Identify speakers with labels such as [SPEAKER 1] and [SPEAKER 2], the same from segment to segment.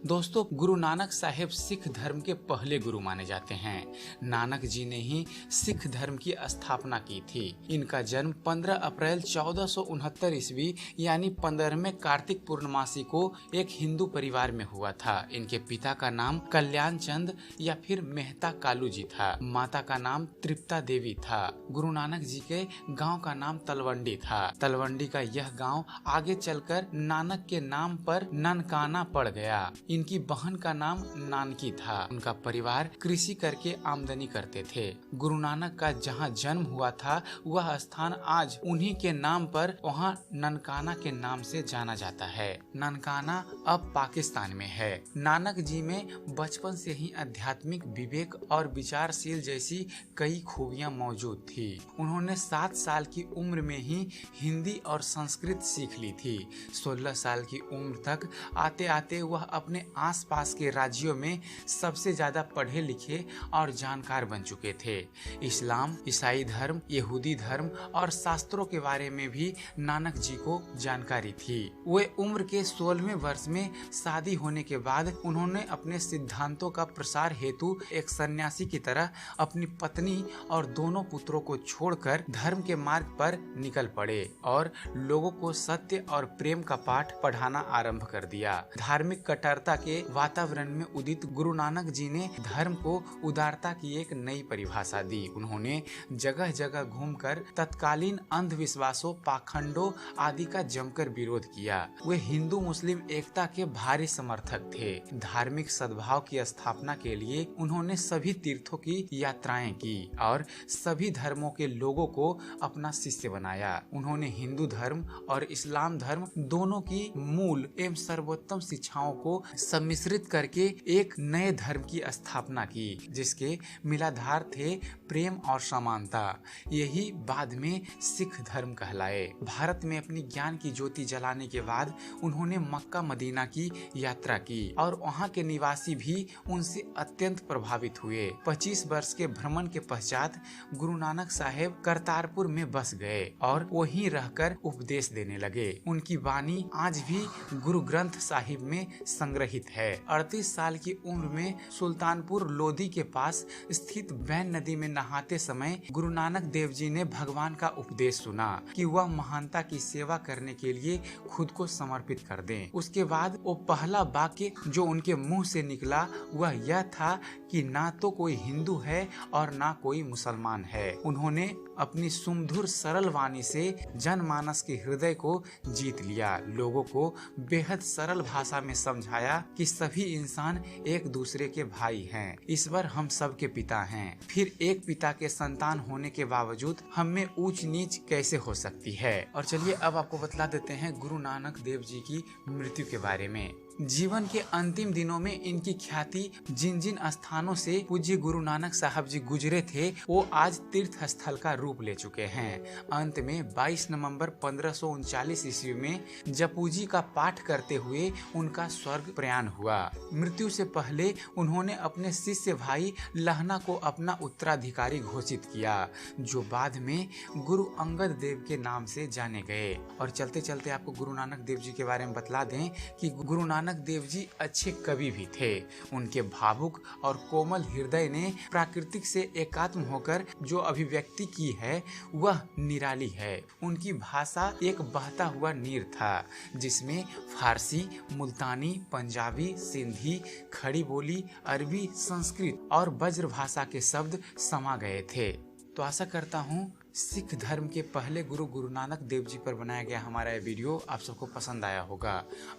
[SPEAKER 1] दोस्तों, गुरु नानक साहेब सिख धर्म के पहले गुरु माने जाते हैं। नानक जी ने ही सिख धर्म की स्थापना की थी। इनका जन्म 15 अप्रैल 1469 ईस्वी यानी 15वें कार्तिक पूर्णमासी को एक हिंदू परिवार में हुआ था। इनके पिता का नाम कल्याण चंद या फिर मेहता कालू जी था। माता का नाम तृप्ता देवी था। गुरु नानक जी के गांव का नाम तलवंडी था। तलवंडी का यह गांव आगे चलकर नानक के नाम पर ननकाना पड़ गया। इनकी बहन का नाम नानकी था। उनका परिवार कृषि करके आमदनी करते थे। गुरु नानक का जहाँ जन्म हुआ था वह स्थान आज उन्हीं के नाम पर वहाँ ननकाना के नाम से जाना जाता है। ननकाना अब पाकिस्तान में है। नानक जी में बचपन से ही आध्यात्मिक विवेक और विचारशील जैसी कई खूबियां मौजूद थी। उन्होंने 7 साल की उम्र में ही हिंदी और संस्कृत सीख ली थी। 16 साल की उम्र तक आते आते वह अपने आसपास के राज्यों में सबसे ज्यादा पढ़े लिखे और जानकार बन चुके थे। इस्लाम, ईसाई धर्म, यहूदी धर्म और शास्त्रों के बारे में भी नानक जी को जानकारी थी। वे उम्र के 16वें वर्ष में शादी होने के बाद उन्होंने अपने सिद्धांतों का प्रसार हेतु एक सन्यासी की तरह अपनी पत्नी और दोनों पुत्रों को छोड़कर धर्म के मार्ग पर निकल पड़े और लोगों को सत्य और प्रेम का पाठ पढ़ाना आरंभ कर दिया। धार्मिक कट्टरता के वातावरण में उदित गुरु नानक जी ने धर्म को उदारता की एक नई परिभाषा दी। उन्होंने जगह जगह घूमकर तत्कालीन अंधविश्वासों, पाखंडों आदि का जमकर विरोध किया। वे हिंदू मुस्लिम एकता के भारी समर्थक थे। धार्मिक सद्भाव की स्थापना के लिए उन्होंने सभी तीर्थों की यात्राएं की और सभी धर्मों के लोगों को अपना शिष्य बनाया। उन्होंने हिंदू धर्म और इस्लाम धर्म दोनों की मूल एवं सर्वोत्तम शिक्षाओं को सम्मिश्रित करके एक नए धर्म की स्थापना की, जिसके मिलाधार थे प्रेम और समानता। यही बाद में सिख धर्म कहलाए। भारत में अपनी ज्ञान की ज्योति जलाने के बाद उन्होंने मक्का मदीना की यात्रा की और वहाँ के निवासी भी उनसे अत्यंत प्रभावित हुए। 25 वर्ष के भ्रमण के पश्चात गुरु नानक साहेब करतारपुर में बस गए और वहीं रहकर उपदेश देने लगे। उनकी वाणी आज भी गुरु ग्रंथ साहिब में संग्रहित है। 38 साल की उम्र में सुल्तानपुर लोधी के पास स्थित बैन नदी में नहाते समय गुरु नानक देव जी ने भगवान का उपदेश सुना कि वह महानता की सेवा करने के लिए खुद को समर्पित कर दें। उसके बाद वो पहला वाक्य जो उनके मुंह से निकला वह यह था कि ना तो कोई हिंदू है और ना कोई मुसलमान है। उन्होंने अपनी सुमधुर सरल वाणी से जनमानस के हृदय को जीत लिया। लोगों को बेहद सरल भाषा में समझाया कि सभी इंसान एक दूसरे के भाई हैं। ईश्वर हम सब के पिता हैं। फिर एक पिता के संतान होने के बावजूद हम में ऊंच नीच कैसे हो सकती है। और चलिए अब आपको बतला देते हैं गुरु नानक देव जी की मृत्यु के बारे में। जीवन के अंतिम दिनों में इनकी ख्याति जिन जिन स्थानों से पूज्य गुरु नानक साहब जी गुजरे थे वो आज तीर्थ स्थल का रूप ले चुके हैं। अंत में 22 नवंबर 1539 ईस्वी में जपू जी का पाठ करते हुए उनका स्वर्ग प्रयाण हुआ। मृत्यु से पहले उन्होंने अपने शिष्य भाई लहना को अपना उत्तराधिकारी घोषित किया, जो बाद में गुरु अंगद देव के नाम से जाने गए। और चलते चलते आपको गुरु नानक देव जी के बारे में बतला दें कि गुरु नानक देव जी अच्छे कवि भी थे। उनके भावुक और कोमल हृदय ने प्राकृतिक से एकात्म होकर जो अभिव्यक्ति की है वह निराली है। उनकी भाषा एक बहता हुआ नीर था, जिसमें फारसी, मुल्तानी, पंजाबी, सिंधी, खड़ी बोली, अरबी, संस्कृत और ब्रज भाषा के शब्द समा गए थे। तो आशा करता हूँ सिख धर्म के पहले गुरु गुरु नानक देव जी पर बनाया गया हमारा ये वीडियो आप सबको पसंद आया होगा।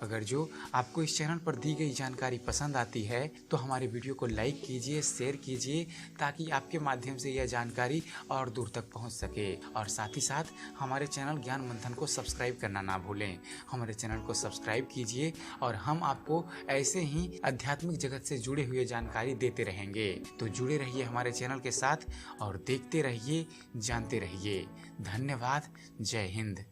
[SPEAKER 1] अगर जो आपको इस चैनल पर दी गई जानकारी पसंद आती है तो हमारे वीडियो को लाइक कीजिए, शेयर कीजिए, ताकि आपके माध्यम से यह जानकारी और दूर तक पहुंच सके। और साथ ही साथ हमारे चैनल ज्ञान मंथन को सब्सक्राइब करना ना भूलें। हमारे चैनल को सब्सक्राइब कीजिए और हम आपको ऐसे ही आध्यात्मिक जगत से जुड़े हुए जानकारी देते रहेंगे। तो जुड़े रहिए हमारे चैनल के साथ और देखते रहिए, जानते रहिए। धन्यवाद। जय हिंद।